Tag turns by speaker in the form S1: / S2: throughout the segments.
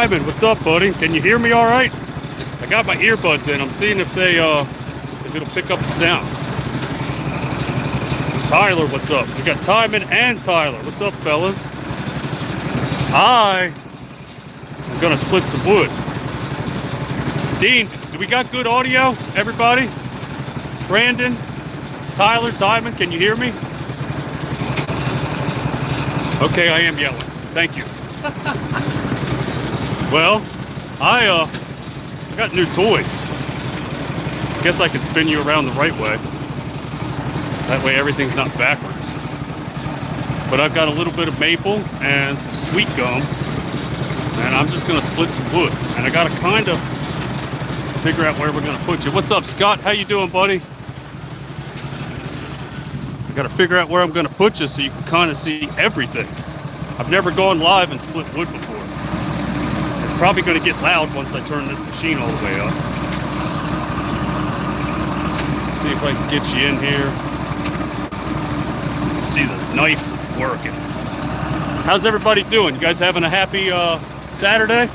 S1: Timon, what's up, buddy? Can you hear me all right? I got my earbuds in. I'm seeing if it'll pick up the sound. Tyler, what's up? We got Timon and Tyler. What's up, fellas? Hi. I'm gonna split some wood. Dean, do we got good audio, everybody? Brandon, Tyler, Timon, can you hear me? Okay, I am yelling. Thank you. Well, I got new toys. Guess I could spin you around the right way. That way everything's not backwards. But I've got a little bit of maple and some sweet gum. And I'm just gonna split some wood. And I gotta kind of figure out where we're gonna put you. What's up, Scott? How you doing, buddy? I gotta figure out where I'm gonna put you so you can kind of see everything. I've never gone live and split wood before. It's probably gonna get loud once I turn this machine all the way up. Let's see if I can get you in here. See the knife working. How's everybody doing? You guys having a happy Saturday?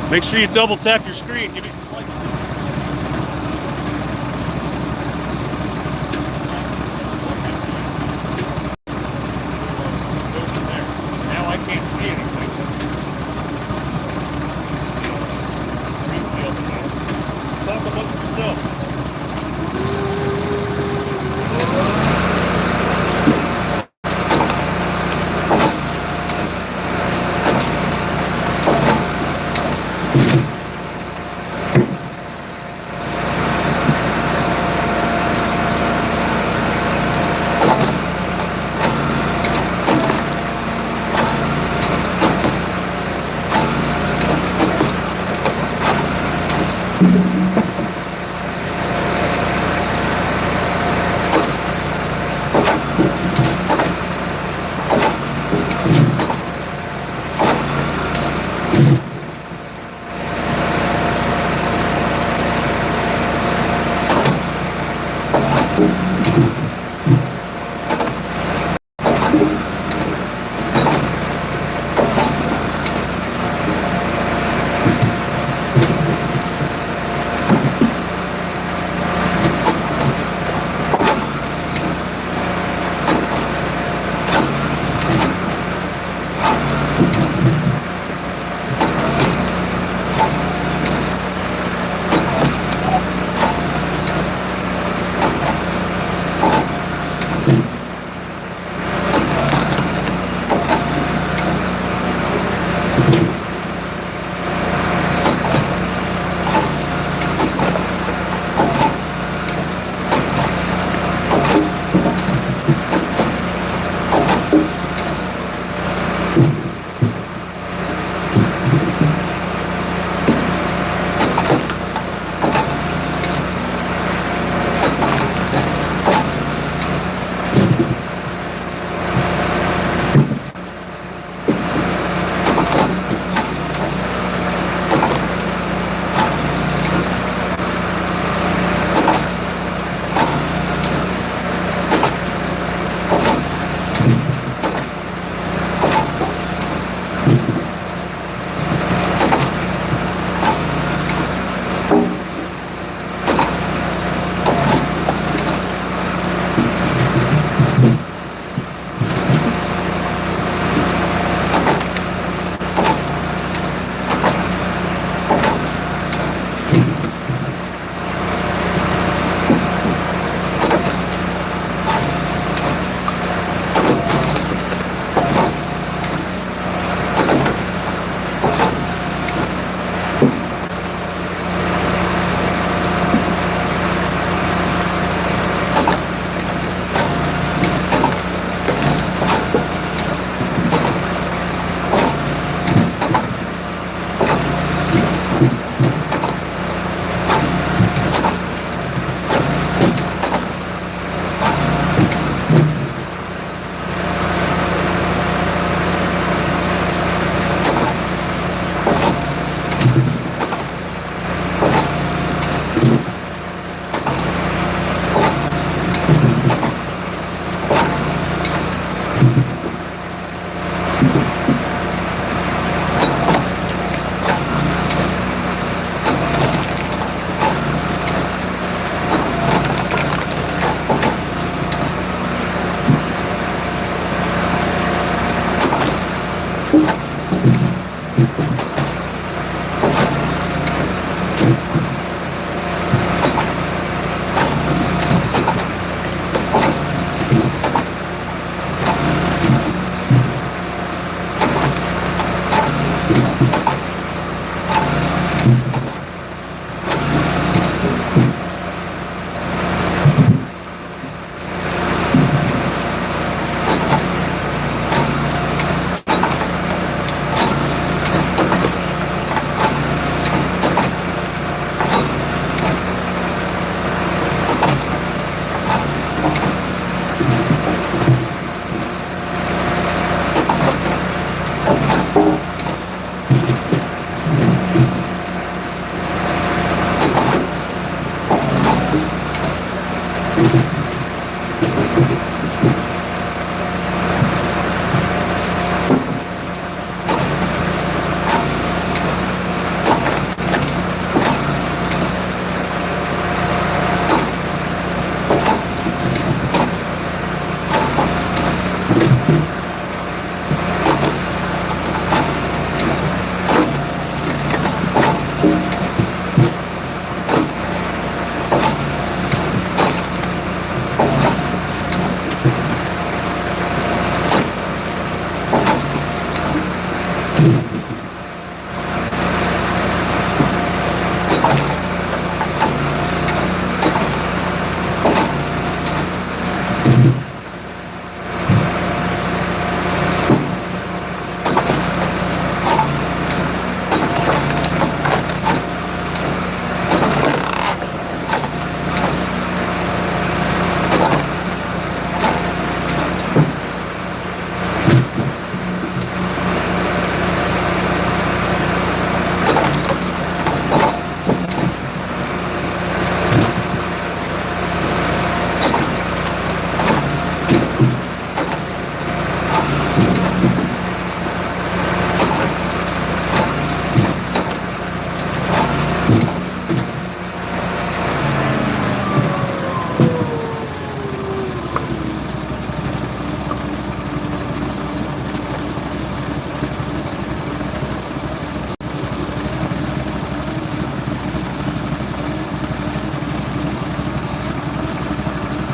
S1: Make sure you double tap your screen. Give me some likes. Now I can't see anything. Talk amongst yourself.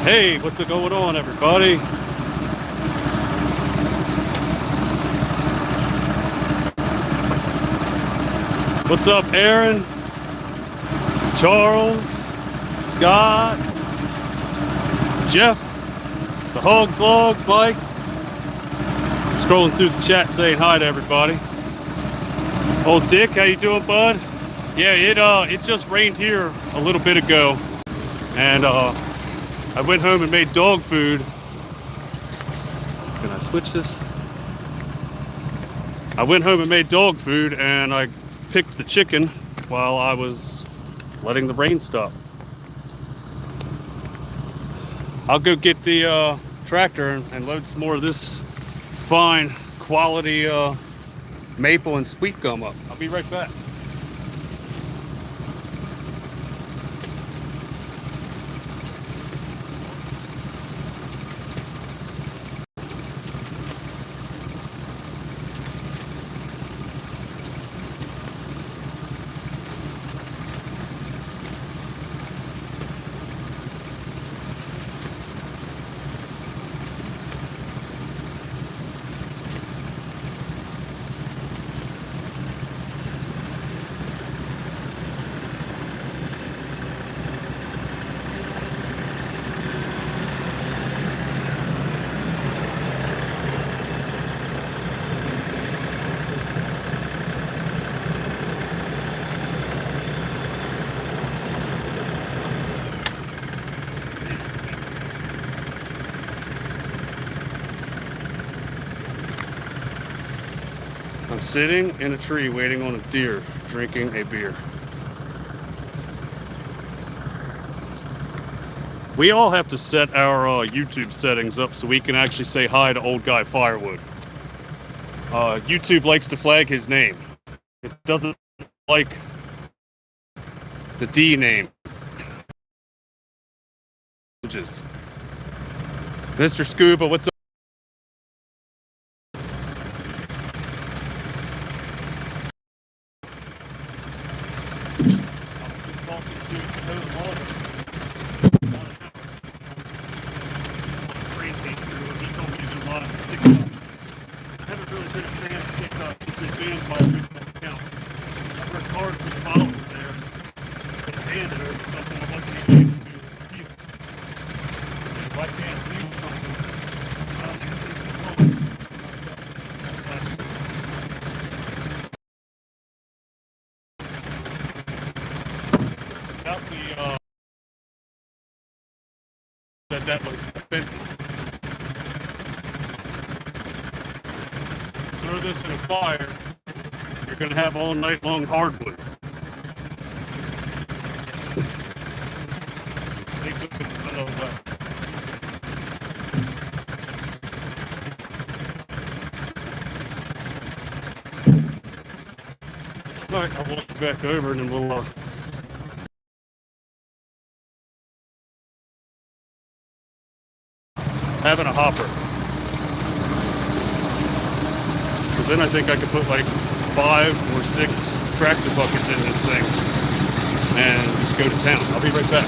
S1: Hey, what's going on, everybody? What's up, Aaron, Charles, Scott, Jeff, the Hogs Log, Mike? Scrolling through the chat saying hi to everybody. Old Dick, how you doing, bud? Yeah, it just rained here a little bit ago, and I went home and made dog food. Can I switch this? I went home and made dog food, and I picked the chicken while I was letting the rain stop. I'll go get the tractor and load some more of this fine quality maple and sweet gum up. I'll be right back. I'm sitting in a tree waiting on a deer, drinking a beer. We all have to set our YouTube settings up so we can actually say hi to old guy Firewood. YouTube likes to flag his name. It doesn't like the D name. Mr. Scuba, what's up? cars with followers there. But the hand there was something I wasn't even able to review. If I can't view something, about the that was expensive. Throw this in a fire, you're going to have all night long hardwood. Takes up in the middle of that. Alright, I'll walk back over and then we'll having a hopper. Because then I think I could put like 5 or 6 tractor buckets in this thing and just go to town. I'll be right back.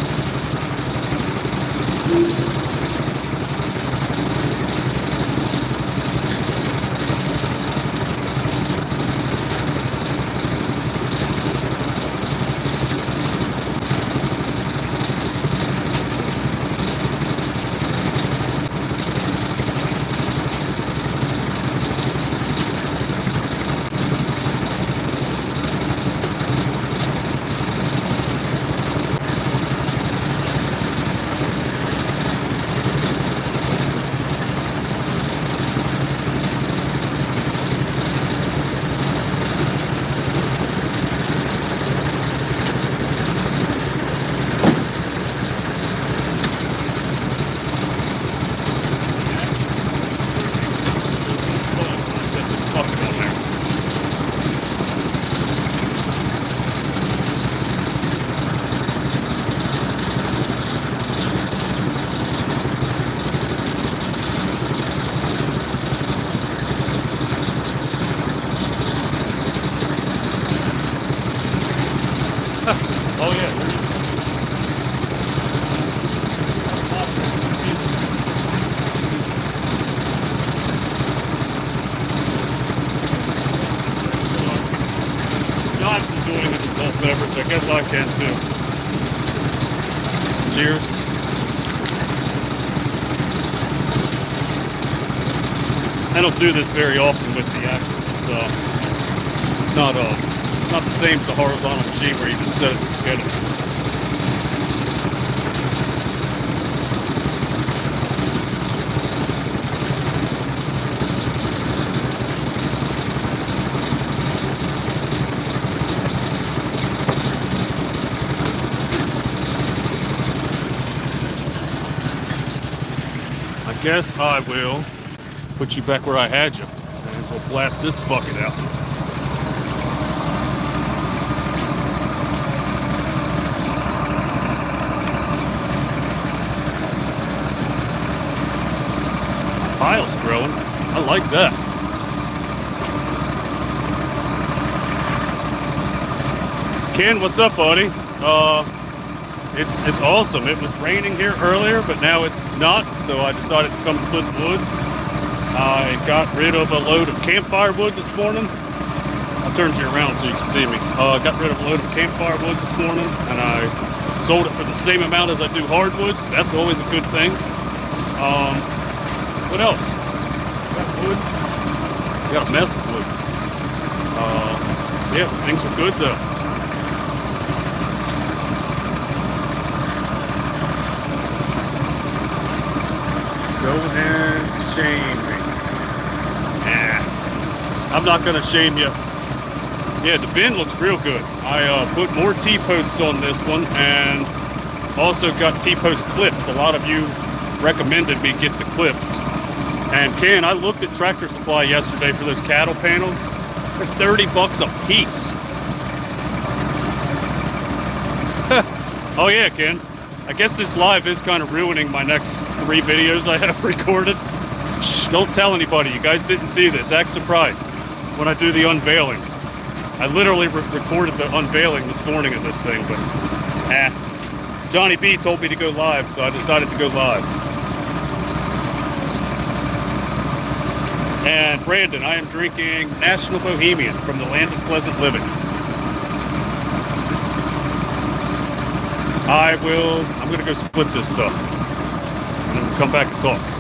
S1: I guess I can too. Cheers. I don't do this very often with the Axis. It's not the same as the horizontal machine where you just set it and forget it. Guess I will put you back where I had you, and we'll blast this bucket out. Pile's growing. I like that. Ken, what's up, buddy? It's awesome. It was raining here earlier, but now it's not, so I decided to come split wood. I got rid of a load of campfire wood this morning. I'll turn you around so you can see me. I got rid of a load of campfire wood this morning, and I sold it for the same amount as I do hardwoods. That's always a good thing. What else? Got wood. Got a mess of wood. Yeah, things are good though. Go and shame me. I'm not gonna shame you. Yeah, the bin looks real good. I put more T-posts on this one and also got T-post clips. A lot of you recommended me get the clips. And Ken, I looked at Tractor Supply yesterday for those cattle panels. They're $30 a piece. Oh yeah, Ken. I guess this live is kind of ruining my next 3 videos I have recorded. Shh, don't tell anybody. You guys didn't see this. Act surprised when I do the unveiling. I literally recorded the unveiling this morning of this thing, but Johnny B told me to go live, so I decided to go live. And Brandon, I am drinking National Bohemian from the Land of Pleasant Living. I'm gonna go split this stuff. And then we'll come back and talk.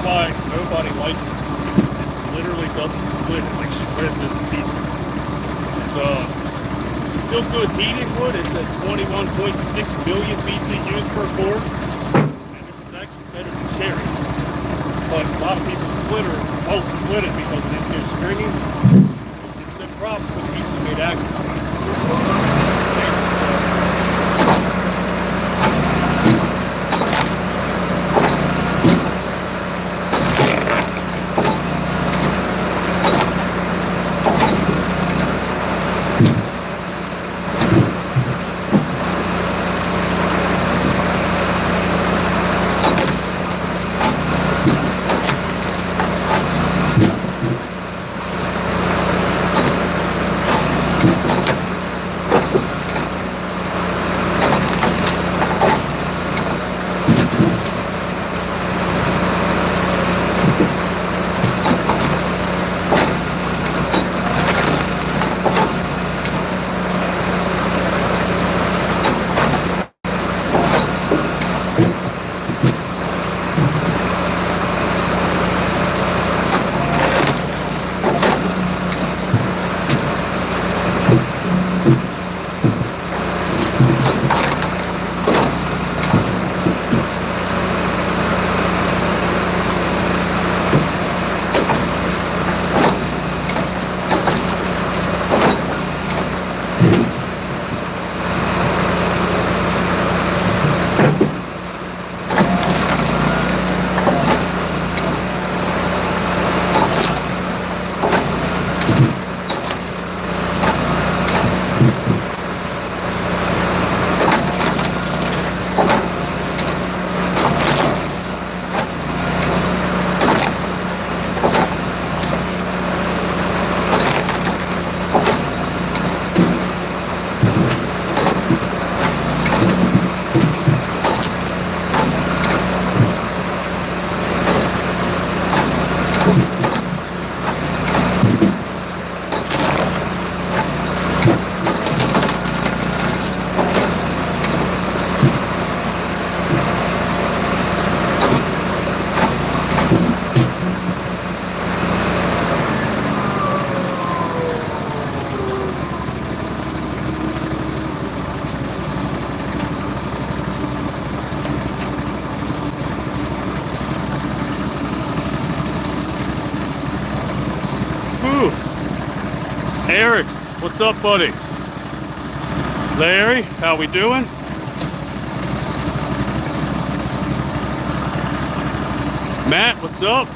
S1: why nobody likes it. It literally doesn't split, it like shreds into pieces. It's still good heating wood. It's at 21.6 million BTUs per core. And this is actually better than cherry. But a lot of people won't split it because it's just stringy. It's the problem with the Eastonmade Axis. Eric, what's up, buddy? Larry, how we doing? Matt, what's up?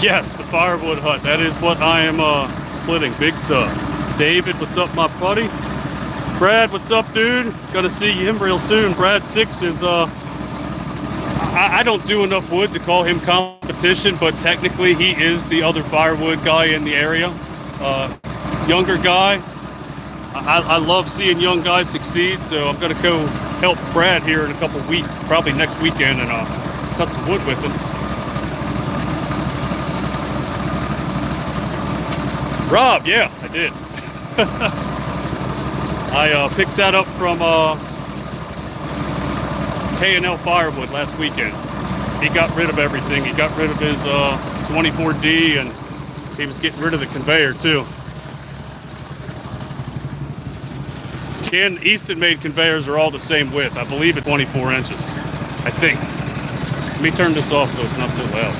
S1: Yes, the Firewood hut. That is what I am splitting. Big stuff. David, what's up, my buddy? Brad, what's up, dude? Gonna see him real soon. Brad 6 is I don't do enough wood to call him competition, but technically he is the other firewood guy in the area. Younger guy. I love seeing young guys succeed, so I'm gonna go help Brad here in a couple weeks, probably next weekend, and cut some wood with him. Rob, yeah, I did. I picked that up from K&L Firewood last weekend. He got rid of everything. He got rid of his 24D, and he was getting rid of the conveyor too. Eastonmade conveyors are all the same width. I believe at 24 inches. I think. Let me turn this off so it's not so loud.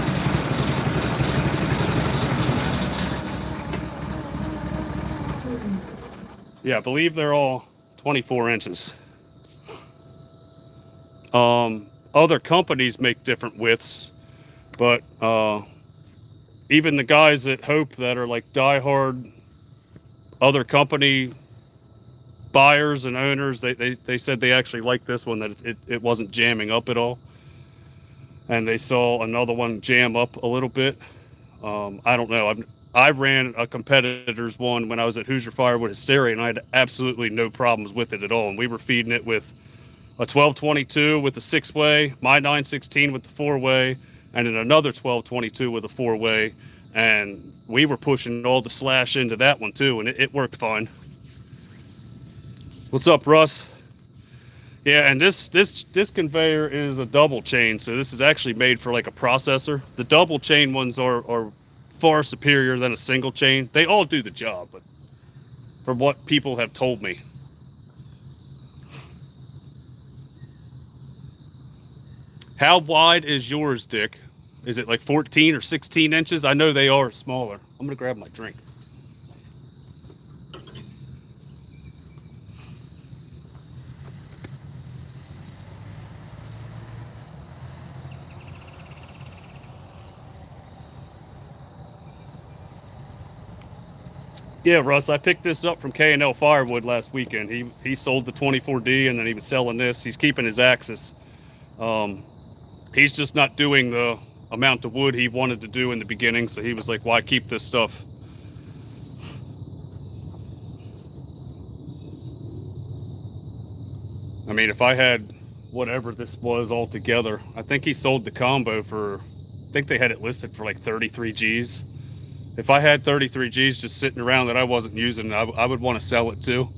S1: Yeah, I believe they're all 24 inches. Other companies make different widths, but even the guys at Hope that are like diehard other company buyers and owners, they said they actually liked this one, that it wasn't jamming up at all. And they saw another one jam up a little bit. I don't know. I ran a competitor's one when I was at Hoosier Firewood Hysteria, and I had absolutely no problems with it at all. And we were feeding it with a 1222 with a 6-way, my 916 with the 4-way, and then another 1222 with a 4-way. And we were pushing all the slash into that one too, and it worked fine. What's up, Russ? Yeah, and this conveyor is a double chain, so this is actually made for like a processor. The double chain ones are far superior than a single chain. They all do the job, but from what people have told me. How wide is yours, Dick? Is it like 14 or 16 inches? I know they are smaller. I'm gonna grab my drink. Yeah, Russ, I picked this up from K&L Firewood last weekend. He sold the 24D and then he was selling this. He's keeping his Axis. He's just not doing the amount of wood he wanted to do in the beginning, so he was like, why keep this stuff? I mean, if I had whatever this was all together, I think he sold the combo for, I think they had it listed for like 33 G's. If I had 33 G's just sitting around that I wasn't using, I would want to sell it too.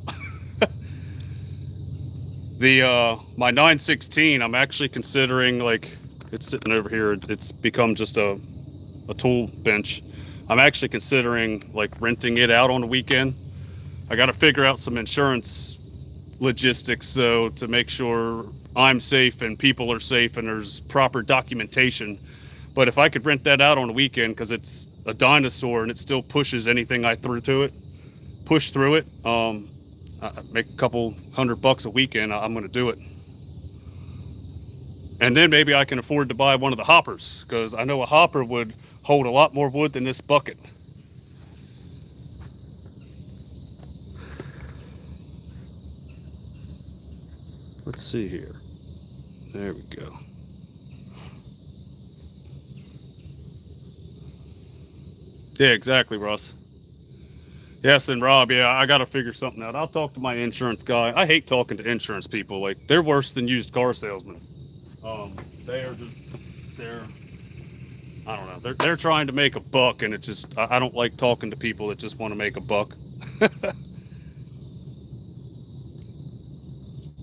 S1: My 916, I'm actually considering, like, it's sitting over here. It's become just a tool bench. I'm actually considering like renting it out on the weekend. I got to figure out some insurance logistics though to make sure I'm safe and people are safe and there's proper documentation. But if I could rent that out on the weekend, because it's a dinosaur and it still pushes anything I push through it, make a couple $100 a weekend, I'm going to do it. And then maybe I can afford to buy one of the hoppers, because I know a hopper would hold a lot more wood than this bucket. Let's see here. There we go. Yeah, exactly, Russ. Yes, and Rob, yeah, I got to figure something out. I'll talk to my insurance guy. I hate talking to insurance people. Like, they're worse than used car salesmen. They are just, I don't know. They're trying to make a buck, and it's just, I don't like talking to people that just want to make a buck.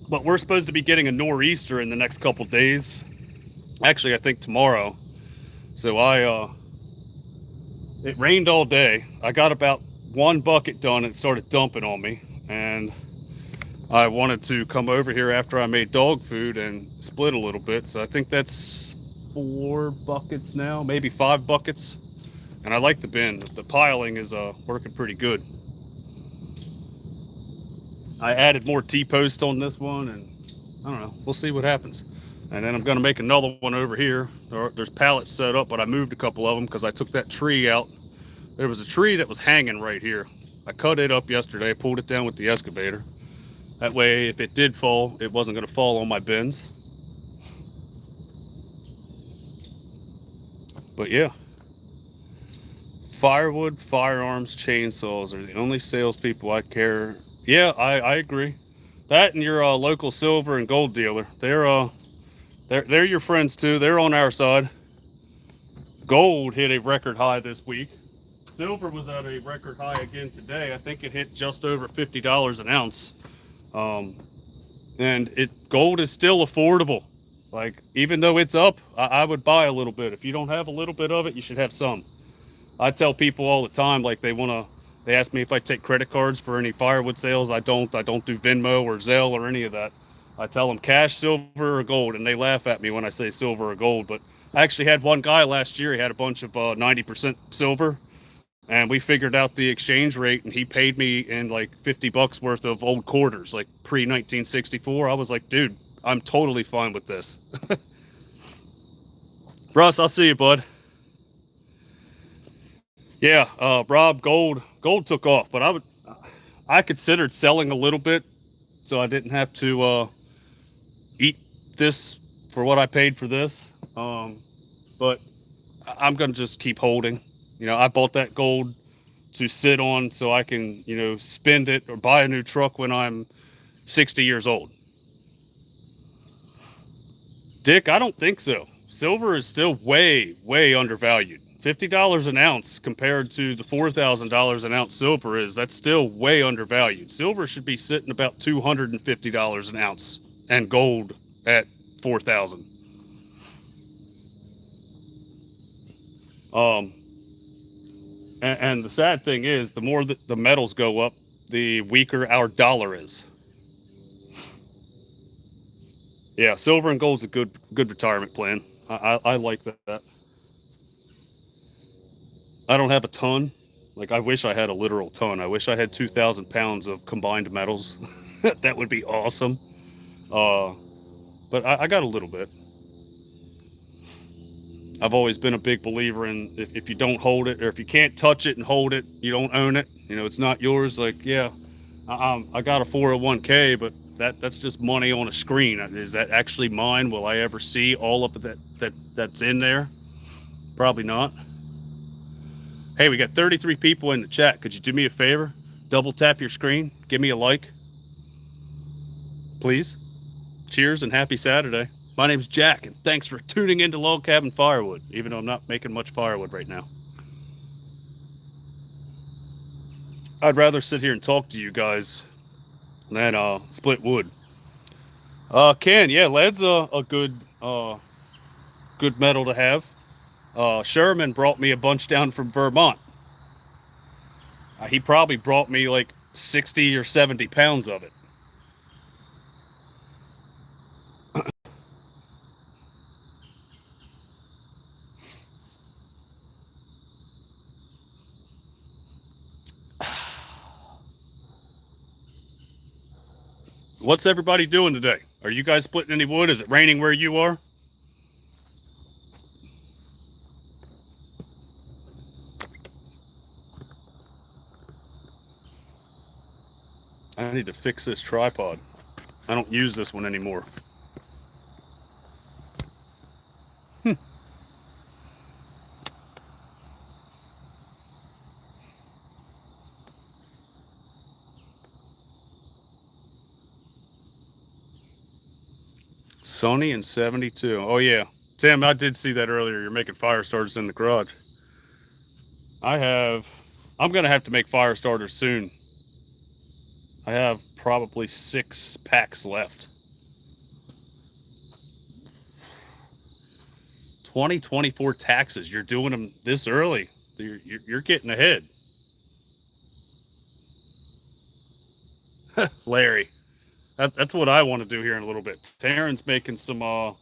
S1: But we're supposed to be getting a nor'easter in the next couple days. Actually, I think tomorrow. So it rained all day. I got about one bucket done and it started dumping on me. And I wanted to come over here after I made dog food and split a little bit. So I think that's 4 buckets now, maybe 5 buckets. And I like the bin. The piling is working pretty good. I added more T-posts on this one, and I don't know, we'll see what happens. And then I'm going to make another one over here. There's pallets set up, but I moved a couple of them because I took that tree out. There was a tree that was hanging right here. I cut it up yesterday, pulled it down with the excavator. That way, if it did fall, it wasn't going to fall on my bins. But yeah. Firewood, firearms, chainsaws are the only salespeople I care. Yeah, I agree. That and your local silver and gold dealer. They're your friends too. They're on our side. Gold hit a record high this week. Silver was at a record high again today. I think it hit just over $50 an ounce. And gold is still affordable. Like, even though it's up, I would buy a little bit. If you don't have a little bit of it, you should have some. I tell people all the time, like, they ask me if I take credit cards for any firewood sales. I don't do Venmo or Zelle or any of that. I tell them cash, silver, or gold, and they laugh at me when I say silver or gold. But I actually had one guy last year. He had a bunch of 90% silver, and we figured out the exchange rate, and he paid me in like $50 worth of old quarters, like pre-1964. I was like, dude, I'm totally fine with this. Russ, I'll see you, bud. Yeah, Rob, gold took off, but I considered selling a little bit so I didn't have to eat this for what I paid for this. But I'm gonna just keep holding. You know, I bought that gold to sit on so I can, you know, spend it or buy a new truck when I'm 60 years old. Dick, I don't think so. Silver is still way, way undervalued. $50 an ounce compared to the $4,000 an ounce silver that's still way undervalued. Silver should be sitting about $250 an ounce and gold at 4,000. And the sad thing is, the more that the metals go up, the weaker our dollar is. Yeah, silver and gold's a good retirement plan. I like that. I don't have a ton. Like, I wish I had a literal ton. I wish I had 2,000 pounds of combined metals. That would be awesome. But I got a little bit. I've always been a big believer in if you don't hold it, or if you can't touch it and hold it, you don't own it. You know, it's not yours. Like, yeah, I got a 401k, but that's just money on a screen. Is that actually mine? Will I ever see all of that's in there? Probably not. Hey, we got 33 people in the chat. Could you do me a favor? Double tap your screen. Give me a like, please. Cheers and happy Saturday. My name's Jack, and thanks for tuning into Log Cabin Firewood, even though I'm not making much firewood right now. I'd rather sit here and talk to you guys than split wood. Ken, yeah, lead's a good metal to have. Sherman brought me a bunch down from Vermont. He probably brought me like 60 or 70 pounds of it. What's everybody doing today? Are you guys splitting any wood? Is it raining where you are? I need to fix this tripod. I don't use this one anymore. Sunny and 72. Oh yeah, Tim, I did see that earlier. You're making fire starters in the garage. I'm gonna have to make fire starters soon. I have probably 6 packs left. 2024 taxes. You're doing them this early. You're getting ahead. Larry, that's what I want to do here in a little bit. Taryn's making some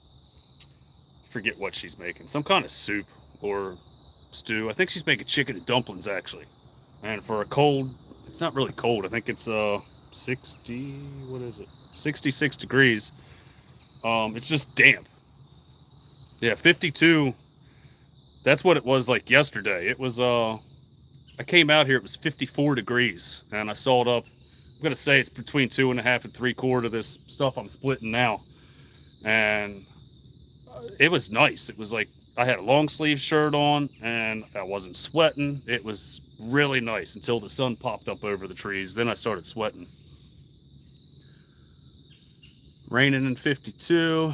S1: forget what she's making. Some kind of soup or stew. I think she's making chicken and dumplings actually. And for a cold, it's not really cold. I think it's 60, what is it? 66 degrees. It's just damp. Yeah, 52. That's what it was like yesterday. It was I came out here, it was 54 degrees, and I sawed up. I'm gonna say it's between 2.5 and 3/4 of this stuff I'm splitting now, and it was nice. It was like I had a long sleeve shirt on, and I wasn't sweating. It was really nice until the sun popped up over the trees. Then I started sweating. Raining in 52.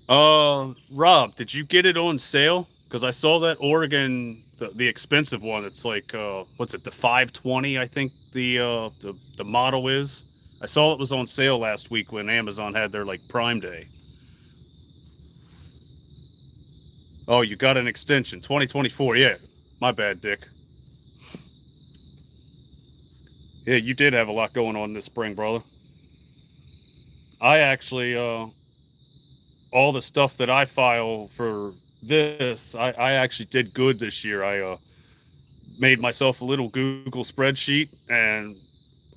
S1: Rob, did you get it on sale? Because I saw that Oregon, the expensive one. It's like what's it? The 520, I think the model is. I saw it was on sale last week when Amazon had their like Prime Day. Oh, you got an extension, 2024. Yeah, my bad, Dick. Yeah, you did have a lot going on this spring, brother. I actually all the stuff that I file for this, I actually did good this year. I made myself a little Google spreadsheet and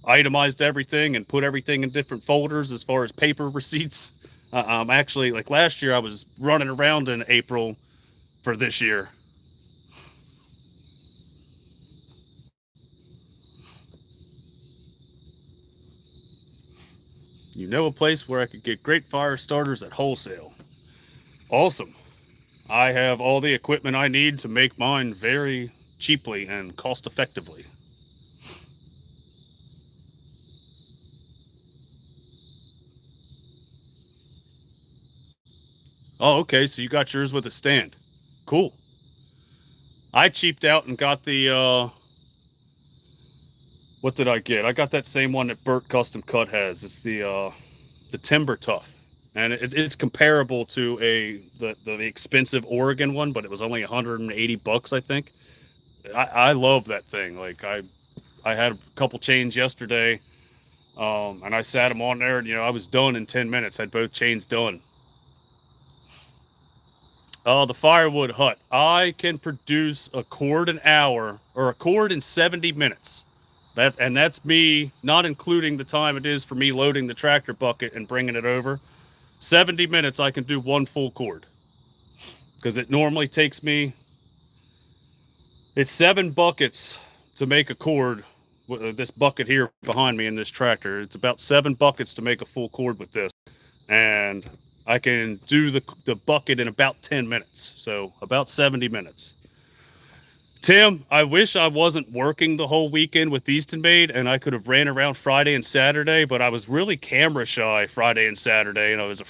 S1: itemized everything and put everything in different folders as far as paper receipts. Actually, like last year, I was running around in April for this year. You know a place where I could get great fire starters at wholesale. Awesome. I have all the equipment I need to make mine very cheaply and cost effectively. Oh, okay, so you got yours with a stand. Cool. I cheaped out and got the What did I get? I got that same one that Burt Custom Cut has. It's the Timber Tough, and it's comparable to the expensive Oregon one, but it was only 180 bucks, I think. I love that thing. Like I had a couple chains yesterday, and I sat them on there, and I was done in 10 minutes. I had both chains done. The Firewood hut. I can produce a cord an hour, or a cord in 70 minutes. That's me not including the time it is for me loading the tractor bucket and bringing it over. 70 minutes I can do one full cord. Because it normally takes me, it's 7 buckets to make a cord. This bucket here behind me in this tractor, it's about 7 buckets to make a full cord with this. And I can do the bucket in about 10 minutes. So about 70 minutes. Tim, I wish I wasn't working the whole weekend with Eastonmade and I could have ran around Friday and Saturday, but I was really camera shy Friday and Saturday, and I was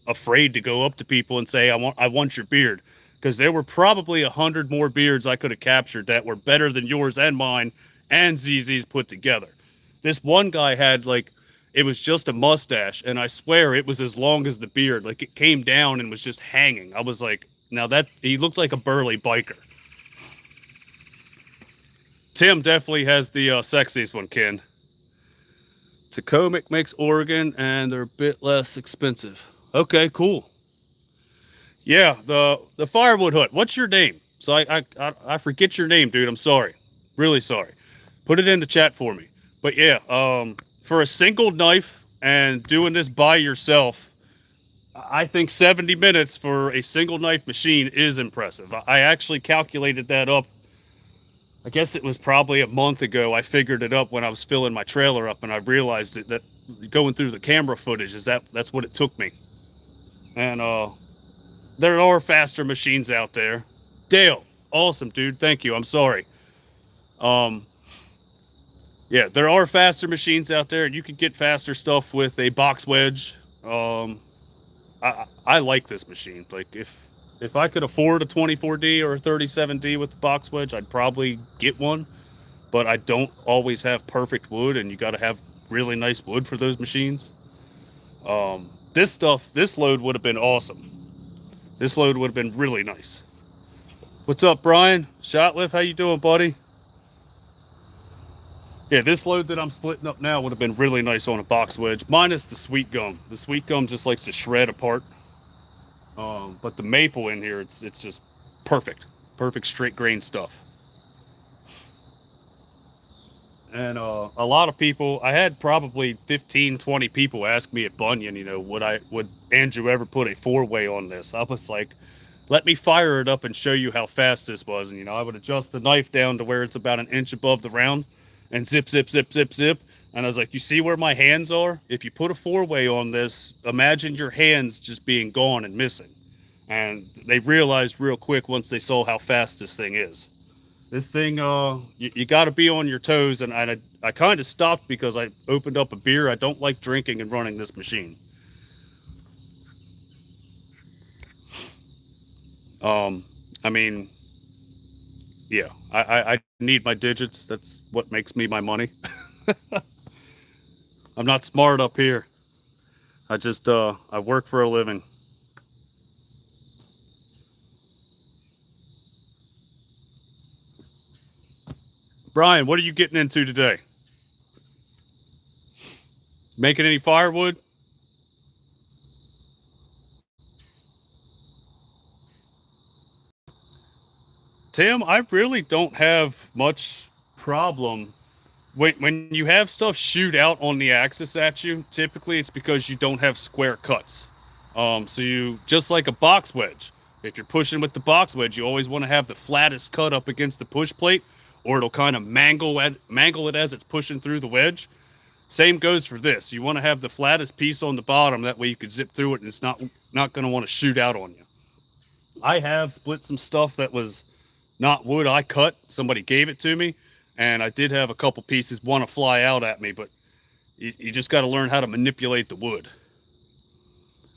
S1: afraid to go up to people and say, I want your beard, because there were probably 100 more beards I could have captured that were better than yours and mine and ZZ's put together. This one guy had it was just a mustache, and I swear it was as long as the beard. Like, it came down and was just hanging. I was like, now that he looked like a burly biker. Tim definitely has the sexiest one, Ken. Tacoma makes Oregon, and they're a bit less expensive. Okay, cool. Yeah, the Firewood hut. What's your name? So I forget your name, dude. I'm sorry. Really sorry. Put it in the chat for me. But yeah, for a single knife and doing this by yourself, I think 70 minutes for a single knife machine is impressive. I actually calculated that up. I guess it was probably a month ago. I figured it up when I was filling my trailer up, and I realized that going through the camera footage that's what it took me. And there are faster machines out there. Dale, awesome, dude. Thank you. I'm sorry. Yeah, there are faster machines out there, and you can get faster stuff with a box wedge. I like this machine. Like, if I could afford a 24D or a 37D with the box wedge, I'd probably get one. But I don't always have perfect wood, and you got to have really nice wood for those machines. This load would have been awesome. This load would have been really nice. What's up, Brian? Shotlift, how you doing, buddy? Yeah, this load that I'm splitting up now would have been really nice on a box wedge, minus the sweet gum. The sweet gum just likes to shred apart. But the maple in here, it's just perfect. Perfect straight grain stuff. And a lot of people, I had probably 15, 20 people ask me at Bunyan, would Andrew ever put a 4-way on this? I was like, let me fire it up and show you how fast this was. And, I would adjust the knife down to where it's about an inch above the round and zip, zip, zip, zip, zip. And I was like, you see where my hands are? If you put a 4-way on this, imagine your hands just being gone and missing. And they realized real quick once they saw how fast this thing is. This thing, you got to be on your toes, and I kind of stopped because I opened up a beer. I don't like drinking and running this machine. I mean, yeah, I need my digits. That's what makes me my money. I'm not smart up here. I just, I work for a living. Brian, what are you getting into today? Making any firewood? Tim, I really don't have much problem. When you have stuff shoot out on the axis at you, typically it's because you don't have square cuts. So you, just like a box wedge, if you're pushing with the box wedge, you always want to have the flattest cut up against the push plate, or it'll kind of mangle it as it's pushing through the wedge. Same goes for this. You want to have the flattest piece on the bottom, that way you can zip through it and it's not going to want to shoot out on you. I have split some stuff that was not wood I cut. Somebody gave it to me, and I did have a couple pieces want to fly out at me, but you just got to learn how to manipulate the wood.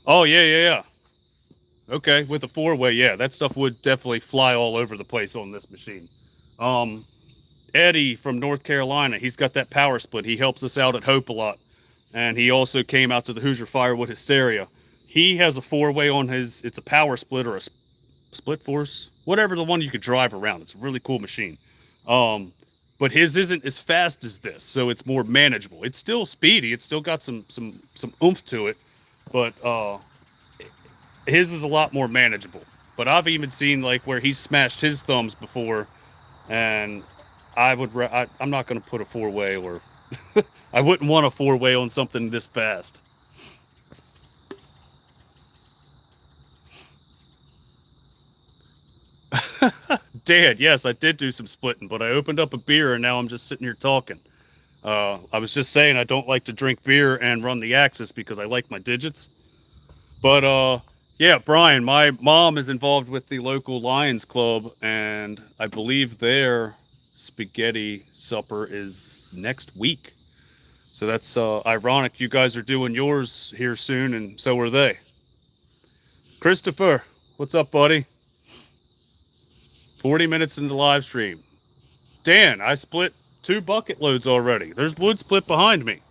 S1: Oh, yeah. Okay, with a 4-way, yeah, that stuff would definitely fly all over the place on this machine. Eddie from North Carolina, he's got that power split. He helps us out at Hope a lot. And he also came out to the Hoosier Firewood Hysteria. He has a 4-way on his, it's a power split or a split force, whatever, the one you could drive around. It's a really cool machine. But his isn't as fast as this, so it's more manageable. It's still speedy. It's still got some oomph to it, but his is a lot more manageable. But I've even seen like where he's smashed his thumbs before, and I'm not going to put a 4-way, or I wouldn't want a 4-way on something this fast. Dad, yes, I did do some splitting, but I opened up a beer and now I'm just sitting here talking. I was just saying I don't like to drink beer and run the Axis because I like my digits. But yeah, Brian, my mom is involved with the local Lions Club, and I believe their spaghetti supper is next week. So that's ironic. You guys are doing yours here soon, and so are they. Christopher, what's up, buddy? 40 minutes into the live stream. Dan, I split 2 bucket loads already. There's wood split behind me.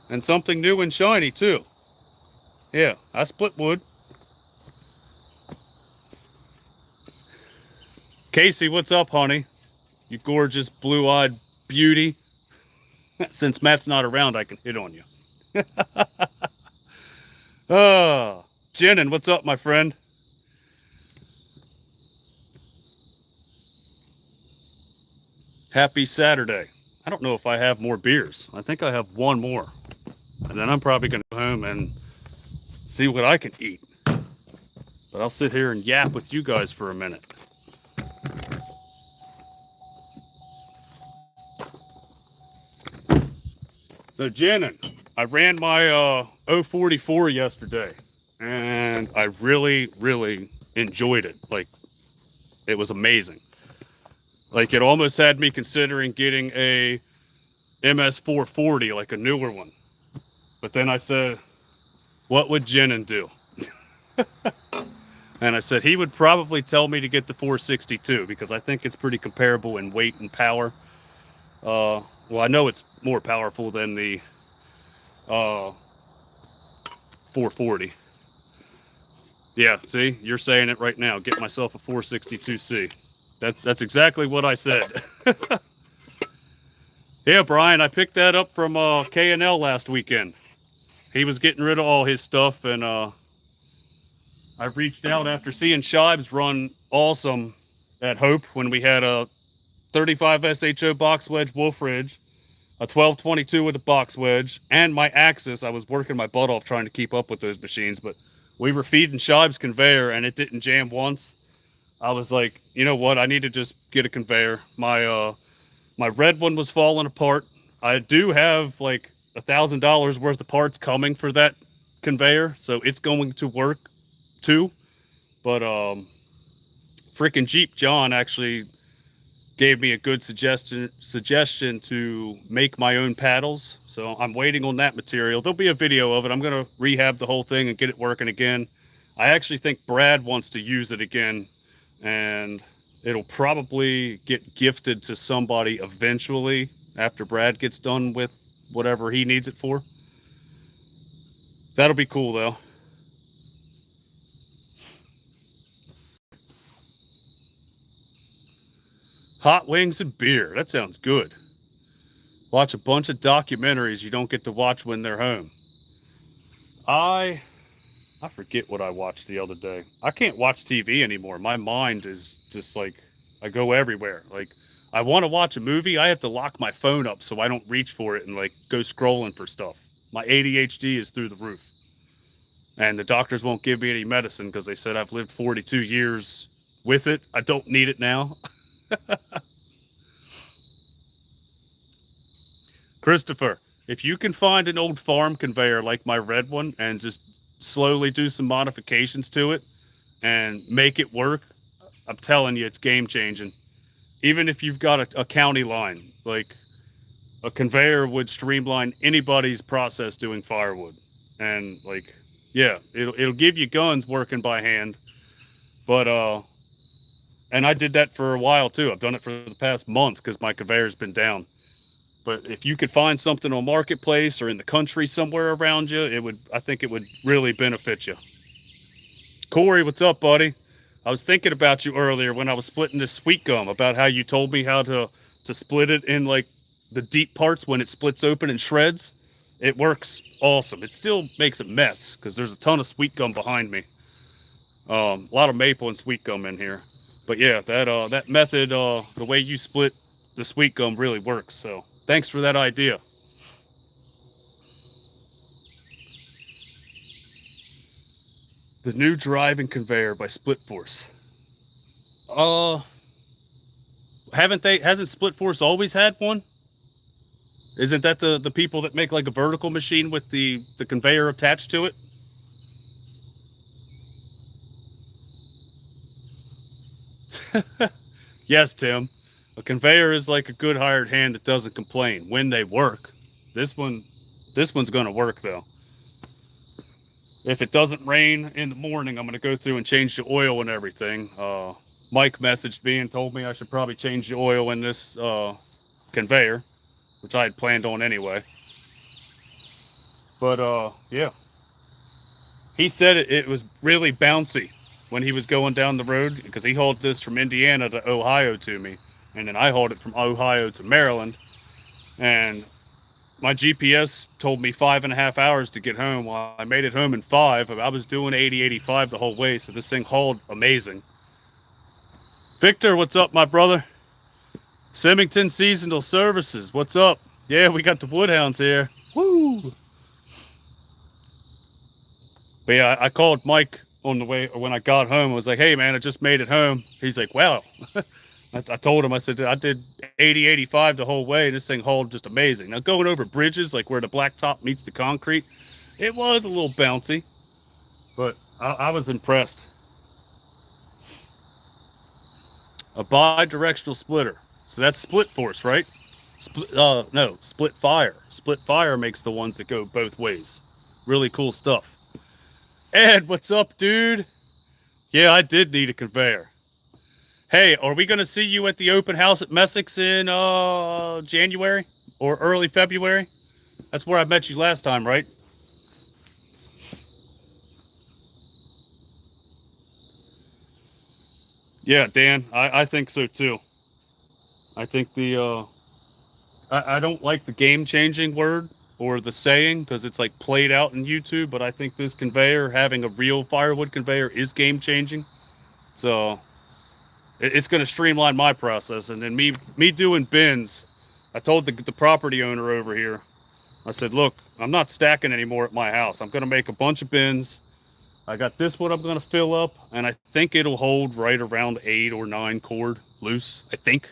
S1: And something new and shiny, too. Yeah, I split wood. Casey, what's up, honey? You gorgeous blue-eyed beauty. Since Matt's not around, I can hit on you. Oh, Jenin, what's up, my friend? Happy Saturday. I don't know if I have more beers. I think I have one more. And then I'm probably going to go home and see what I can eat. But I'll sit here and yap with you guys for a minute. So, Jenin, I ran my 044 yesterday. And I really, really enjoyed it. Like, it was amazing. Like, it almost had me considering getting a MS440, like a newer one. But then I said, what would Jenin do? And I said, he would probably tell me to get the 462, because I think it's pretty comparable in weight and power. Well, I know it's more powerful than the 440. Yeah, see, you're saying it right now. Get myself a 462C. That's exactly what I said. Yeah, Brian, I picked that up from K&L last weekend. He was getting rid of all his stuff, and I reached out after seeing Shibes run awesome at Hope when we had a 35 SHO box wedge WolfeRidge, a 1222 with a box wedge, and my Axis. I was working my butt off trying to keep up with those machines, but we were feeding Shibes conveyor and it didn't jam once. I was like, you know what? I need to just get a conveyor. My red one was falling apart. I do have like $1,000 worth of parts coming for that conveyor, so it's going to work too. But freaking Jeep John actually gave me a good suggestion to make my own paddles. So I'm waiting on that material. There'll be a video of it. I'm gonna rehab the whole thing and get it working again. I actually think Brad wants to use it again, and it'll probably get gifted to somebody eventually after Brad gets done with whatever he needs it for. That'll be cool though. Hot wings and beer. That sounds good. Watch a bunch of documentaries you don't get to watch when they're home. I forget what I watched the other day. I can't watch TV anymore. My mind is just like, I go everywhere. Like, I want to watch a movie, I have to lock my phone up so I don't reach for it and like go scrolling for stuff. My ADHD is through the roof. And the doctors won't give me any medicine because they said I've lived 42 years with it. I don't need it now. Christopher, if you can find an old farm conveyor like my red one and just slowly do some modifications to it and make it work, I'm telling you, it's game changing. Even if you've got a county line, like a conveyor would streamline anybody's process doing firewood. And like, yeah, it'll give you guns working by hand, but And I did that for a while too. I've done it for the past month because my conveyor's been down. But if you could find something on Marketplace or in the country somewhere around you, I think it would really benefit you. Corey, what's up, buddy? I was thinking about you earlier when I was splitting this sweet gum, about how you told me how to split it in like the deep parts when it splits open and shreds. It works awesome. It still makes a mess because there's a ton of sweet gum behind me. A lot of maple and sweet gum in here. But yeah, that method, the way you split the sweet gum really works. So thanks for that idea. The new driving conveyor by Split Force. Uh, hasn't Split Force always had one? Isn't that the people that make like a vertical machine with the conveyor attached to it? Yes, Tim. A conveyor is like a good hired hand that doesn't complain when they work. This one, this one's gonna work though. If it doesn't rain in the morning, I'm gonna go through and change the oil and everything. Mike messaged me and told me I should probably change the oil in this conveyor, which I had planned on anyway. But yeah, he said it was really bouncy when he was going down the road because he hauled this from Indiana to Ohio to me, and then I hauled it from Ohio to Maryland, and my GPS told me 5.5 hours to get home. Well, I made it home in 5. I was doing 80, 85 the whole way, so this thing hauled amazing. Victor, what's up, my brother? Symington Seasonal Services, what's up? Yeah, we got the Woodhounds here. Woo! But yeah, I called Mike on the way, or when I got home. I was like, hey, man, I just made it home. He's like, wow. I told him, I said, I did 80, 85 the whole way. This thing hauled just amazing. Now, going over bridges, like where the blacktop meets the concrete, it was a little bouncy, but I was impressed. A bi-directional splitter. So that's Split Force, right? No, Split Fire. Split Fire makes the ones that go both ways. Really cool stuff. Ed, what's up, dude? Yeah, I did need a conveyor. Hey, are we going to see you at the open house at Messick's in January or early February? That's where I met you last time, right? Yeah, Dan, I think so too. I think I don't like the game-changing word or the saying because it's like played out in YouTube, but I think this conveyor, having a real firewood conveyor, is game-changing. So it's going to streamline my process. And then me doing bins, I told the property owner over here, I said, look, I'm not stacking anymore at my house. I'm going to make a bunch of bins. I got this one I'm going to fill up, and I think it'll hold right around 8 or 9 cord loose, I think.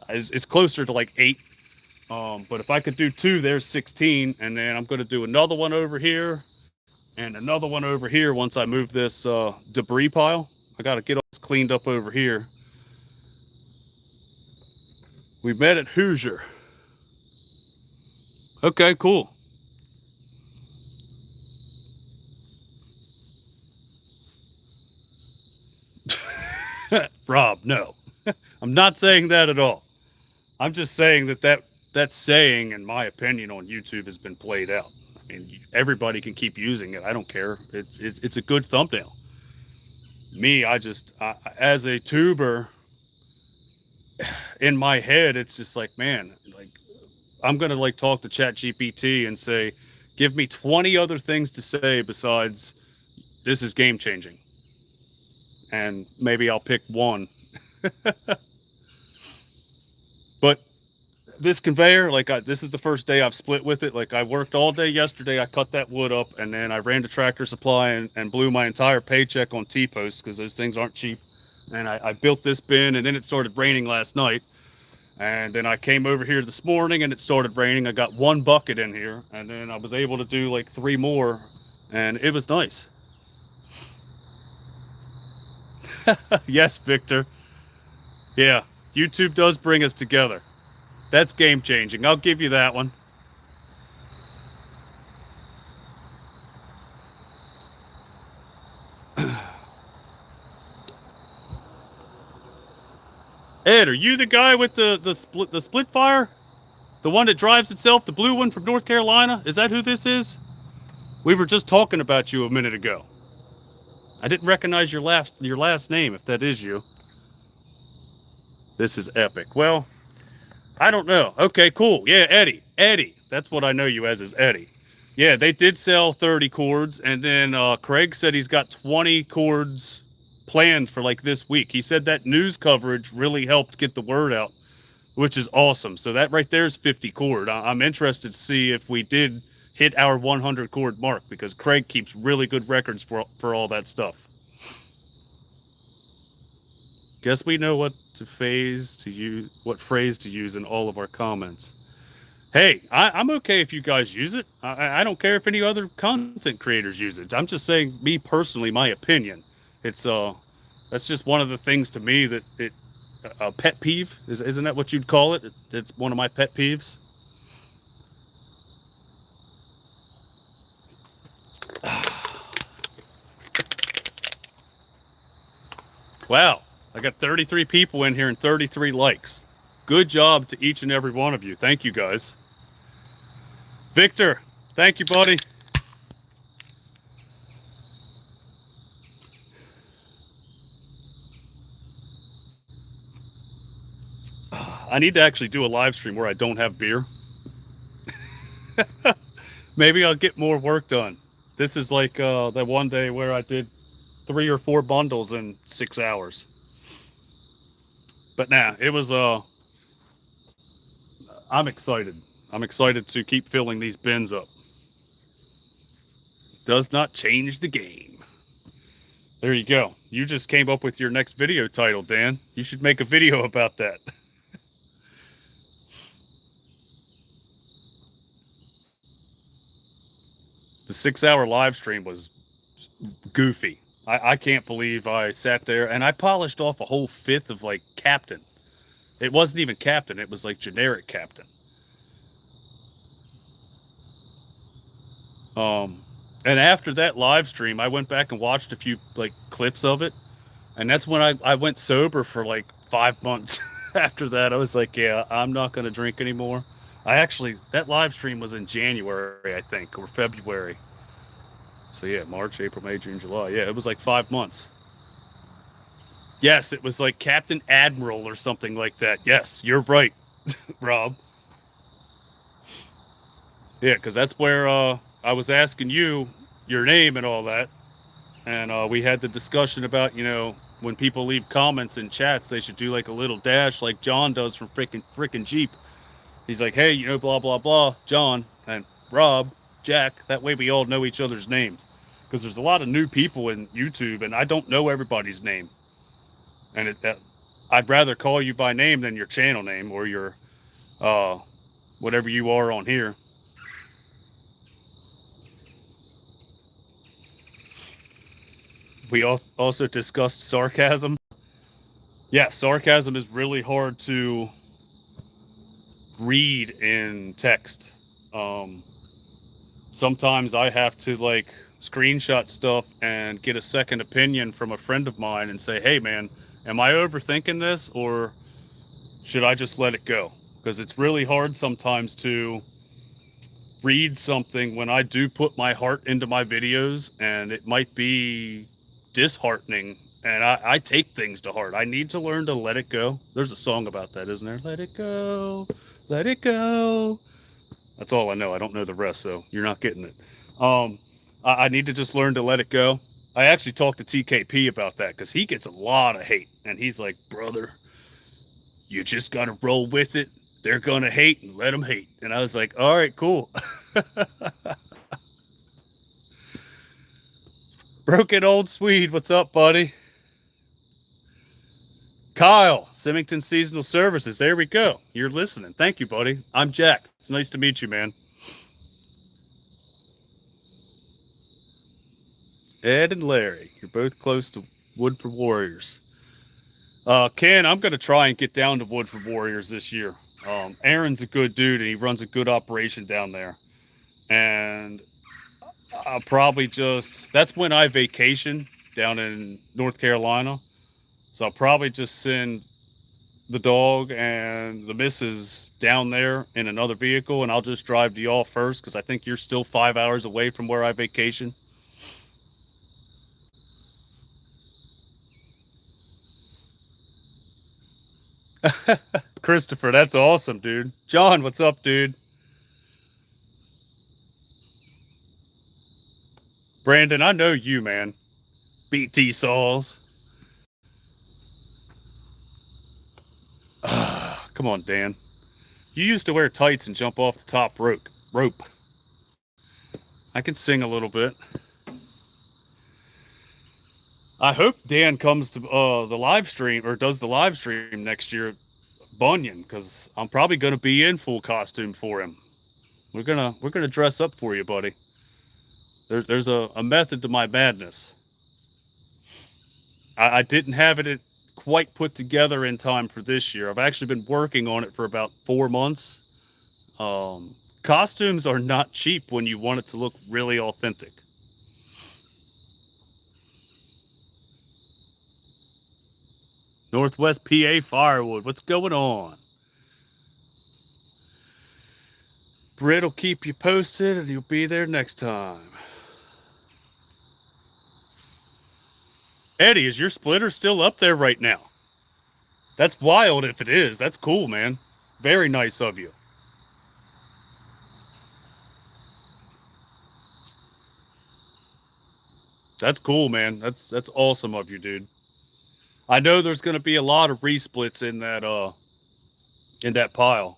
S1: It's closer to like 8. But if I could do 2, there's 16. And then I'm going to do another one over here and another one over here once I move this debris pile. I got to get all this cleaned up over here. We met at Hoosier. Okay, cool. Rob, no. I'm not saying that at all. I'm just saying that saying, in my opinion, on YouTube has been played out. I mean, everybody can keep using it. I don't care. It's a good thumbnail. Me, as a tuber, in my head, it's just like, man, like I'm gonna like talk to Chat GPT and say, give me 20 other things to say besides this is game changing, and maybe I'll pick one. But this conveyor, like this is the first day I've split with it. Like I worked all day yesterday. I cut that wood up, and then I ran to Tractor Supply and blew my entire paycheck on T-posts because those things aren't cheap. And I built this bin, and then it started raining last night. And then I came over here this morning, and it started raining. I got 1 bucket in here, and then I was able to do like 3 more, and it was nice. Yes, Victor. Yeah, YouTube does bring us together. That's game changing. I'll give you that one. Ed, are you the guy with the split fire? The one that drives itself, the blue one from North Carolina? Is that who this is? We were just talking about you a minute ago. I didn't recognize your last name, if that is you. This is epic. Well, I don't know. Okay, cool. Yeah, Eddie. Eddie. That's what I know you as, is Eddie. Yeah, they did sell 30 cords, and then Craig said he's got 20 cords planned for like this week. He said that news coverage really helped get the word out, which is awesome. So that right there is 50 cord. I'm interested to see if we did hit our 100 cord mark, because Craig keeps really good records for all that stuff. Guess we know what phrase to use in all of our comments. Hey, I'm okay if you guys use it. I don't care if any other content creators use it. I'm just saying, me personally, my opinion. It's that's just one of the things to me that a pet peeve isn't that what you'd call it? It's one of my pet peeves. Wow, I got 33 people in here and 33 likes. Good job to each and every one of you. Thank you, guys. Victor, thank you, buddy. I need to actually do a live stream where I don't have beer. Maybe I'll get more work done. This is like that one day where I did 3 or 4 bundles in 6 hours. But nah, it was I'm excited. I'm excited to keep filling these bins up. Does not change the game. There you go. You just came up with your next video title, Dan. You should make a video about that. The 6-hour live stream was goofy. I can't believe I sat there and I polished off a whole 5th of like Captain. It wasn't even Captain. It was like generic Captain. And after that live stream, I went back and watched a few like clips of it. And that's when I went sober for like 5 months. After that, I was like, yeah, I'm not going to drink anymore. That live stream was in January, I think, or February. So yeah, March, April, May, June, July. Yeah, it was like 5 months. Yes, it was like Captain Admiral or something like that. Yes, you're right, Rob. Yeah, because that's where I was asking you your name and all that. And we had the discussion about, when people leave comments in chats, they should do like a little dash like John does from frickin' Jeep. He's like, hey, blah, blah, blah, John and Rob, Jack. That way we all know each other's names. Because there's a lot of new people in YouTube, and I don't know everybody's name. And I'd rather call you by name than your channel name or your whatever you are on here. We also discussed sarcasm. Yeah, sarcasm is really hard to read in text. Sometimes I have to like screenshot stuff and get a second opinion from a friend of mine and say, hey man, am I overthinking this or should I just let it go? Because it's really hard sometimes to read something when I do put my heart into my videos, and it might be disheartening, and I take things to heart. I need to learn to let it go. There's a song about that, isn't there? Let it go, let it go. That's all I know. I don't know the rest, so you're not getting it. I need to just learn to let it go. I actually talked to TKP about that because he gets a lot of hate, and he's like, brother, you just got to roll with it. They're going to hate and let them hate. And I was like, all right, cool. Broken Old Swede, what's up, buddy? Kyle, Symington Seasonal Services. There we go. You're listening. Thank you, buddy. I'm Jack. It's nice to meet you, man. Ed and Larry, you're both close to Wood for Warriors. Ken, I'm going to try and get down to Wood for Warriors this year. Aaron's a good dude, and he runs a good operation down there. And I'll probably that's when I vacation down in North Carolina. So I'll probably just send the dog and the missus down there in another vehicle, and I'll just drive to y'all first because I think you're still 5 hours away from where I vacation. Christopher, that's awesome, dude. John, what's up, dude? Brandon, I know you, man. BT saws. Come on, Dan. You used to wear tights and jump off the top rope. I can sing a little bit. I hope Dan comes to the live stream or does the live stream next year, Bunyan, because I'm probably going to be in full costume for him. We're gonna dress up for you, buddy. There's a method to my madness. I didn't have it quite put together in time for this year. I've actually been working on it for about 4 months. Costumes are not cheap when you want it to look really authentic. Northwest PA Firewood, what's going on? Britt will keep you posted and you'll be there next time. Eddie, is your splitter still up there right now? That's wild if it is. That's cool, man. Very nice of you. That's cool, man. That's awesome of you, dude. I know there's going to be a lot of resplits in that pile.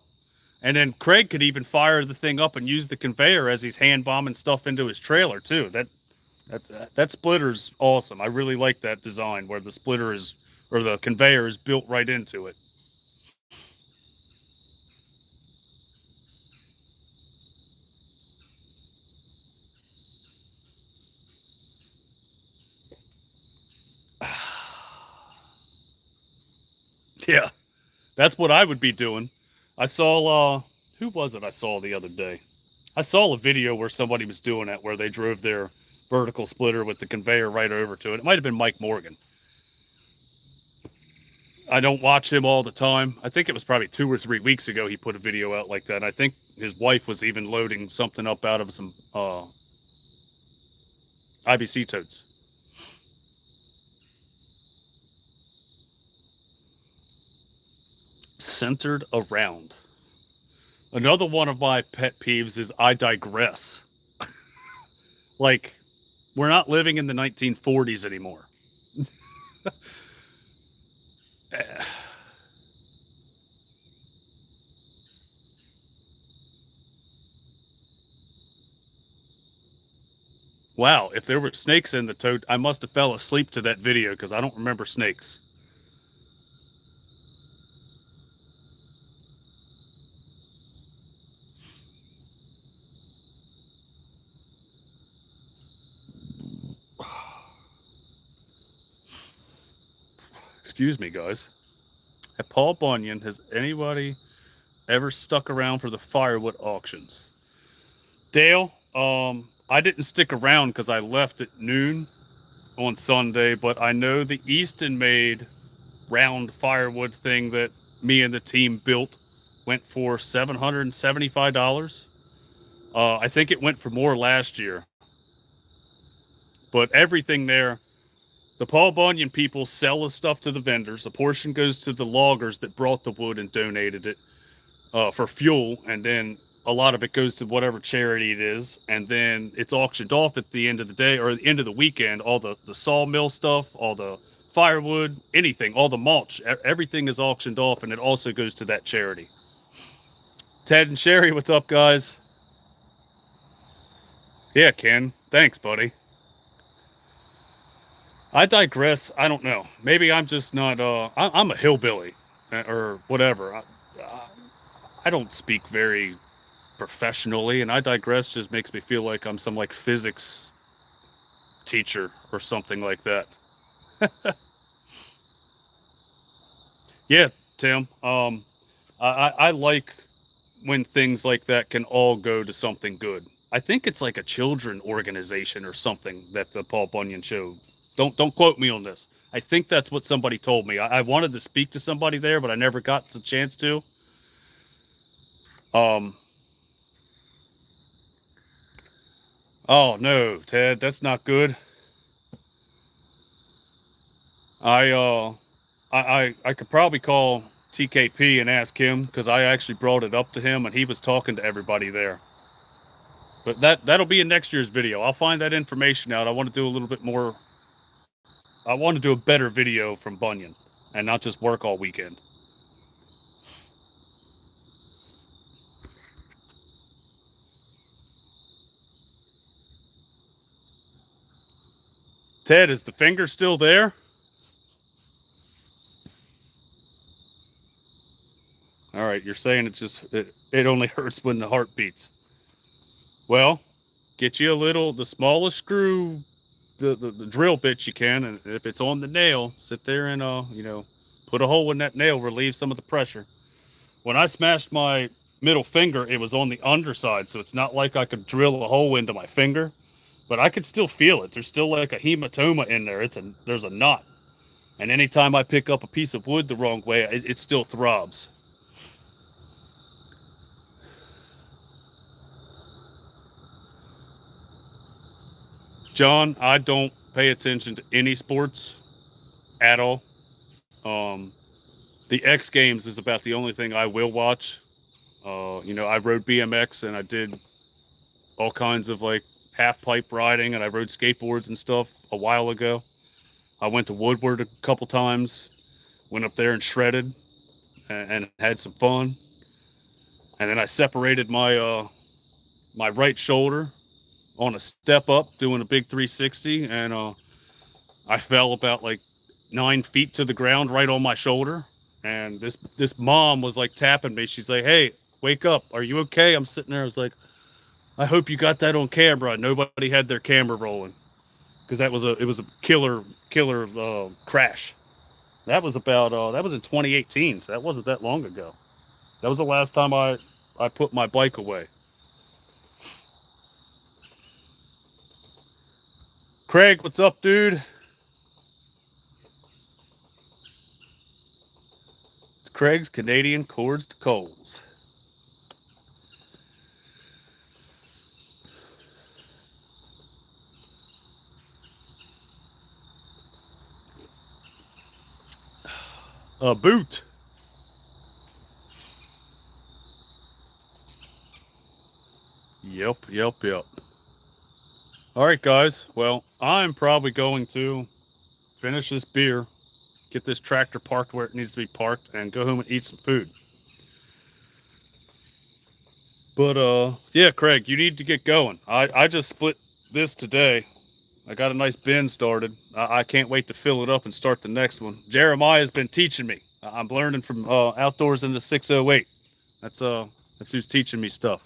S1: And then Craig could even fire the thing up and use the conveyor as he's hand bombing stuff into his trailer too. That splitter's awesome. I really like that design where the splitter is, or the conveyor is built right into it. Yeah, that's what I would be doing. I saw, who was it I saw the other day? I saw a video where somebody was doing it, where they drove their vertical splitter with the conveyor right over to it. It might have been Mike Morgan. I don't watch him all the time. I think it was probably 2 or 3 weeks ago he put a video out like that. I think his wife was even loading something up out of some IBC totes. Centered around. Another one of my pet peeves is I digress. Like, we're not living in the 1940s anymore. Wow, if there were snakes in the tote, I must have fell asleep to that video because I don't remember snakes. Excuse me, guys. At Paul Bunyan, has anybody ever stuck around for the firewood auctions? Dale, I didn't stick around because I left at noon on Sunday, but I know the Eastonmade round firewood thing that me and the team built went for $775. I think it went for more last year. But everything there, the Paul Bunyan people sell the stuff to the vendors. A portion goes to the loggers that brought the wood and donated it for fuel, and then a lot of it goes to whatever charity it is, and then it's auctioned off at the end of the day or the end of the weekend. All the sawmill stuff, all the firewood, anything, all the mulch, everything is auctioned off, and it also goes to that charity. Ted and Sherry, what's up, guys? Yeah, Ken. Thanks, buddy. I digress. I don't know. Maybe I'm just not. I'm a hillbilly, or whatever. I don't speak very professionally, and I digress just makes me feel like I'm some like physics teacher or something like that. Yeah, Tim. I like when things like that can all go to something good. I think it's like a children organization or something that the Paul Bunyan show Don't quote me on this. I think that's what somebody told me. I wanted to speak to somebody there, but I never got the chance to. Oh no, Ted, that's not good. I I could probably call TKP and ask him, because I actually brought it up to him and he was talking to everybody there. But that'll be in next year's video. I'll find that information out. I want to do a little bit more. I want to do a better video from Bunyan and not just work all weekend. Ted, is the finger still there? All right, you're saying it only hurts when the heart beats. Well, get you the smallest screw, the drill bit you can, and if it's on the nail, sit there and put a hole in that nail, relieve some of the pressure. When I smashed my middle finger, it was on the underside, so it's not like I could drill a hole into my finger, but I could still feel it. There's still like a hematoma in there. There's a knot, and anytime I pick up a piece of wood the wrong way, it still throbs. John, I don't pay attention to any sports at all. The X Games is about the only thing I will watch. I rode BMX and I did all kinds of like half pipe riding, and I rode skateboards and stuff a while ago. I went to Woodward a couple times, went up there and shredded and had some fun. And then I separated my my right shoulder on a step up doing a big 360, and I fell about like 9 feet to the ground right on my shoulder. And this mom was like tapping me. She's like, "Hey, wake up. Are you okay?" I'm sitting there. I was like, "I hope you got that on camera." Nobody had their camera rolling, because it was a killer crash. That was in 2018, so that wasn't that long ago. That was the last time I put my bike away. Craig, what's up, dude? It's Craig's Canadian Cords to Coals. A boot. Yep. All right, guys. Well, I'm probably going to finish this beer, get this tractor parked where it needs to be parked, and go home and eat some food. But yeah, Craig, you need to get going. I just split this today. I got a nice bin started. I can't wait to fill it up and start the next one. Jeremiah's been teaching me. I'm learning from Outdoors in the 608. That's who's teaching me stuff.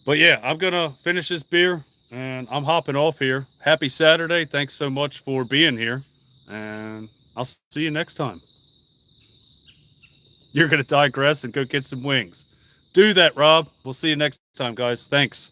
S1: But yeah, I'm gonna finish this beer and I'm hopping off here. Happy Saturday. Thanks so much for being here, and I'll see you next time. You're gonna digress and go get some wings. Do that, Rob. We'll see you next time, guys. Thanks.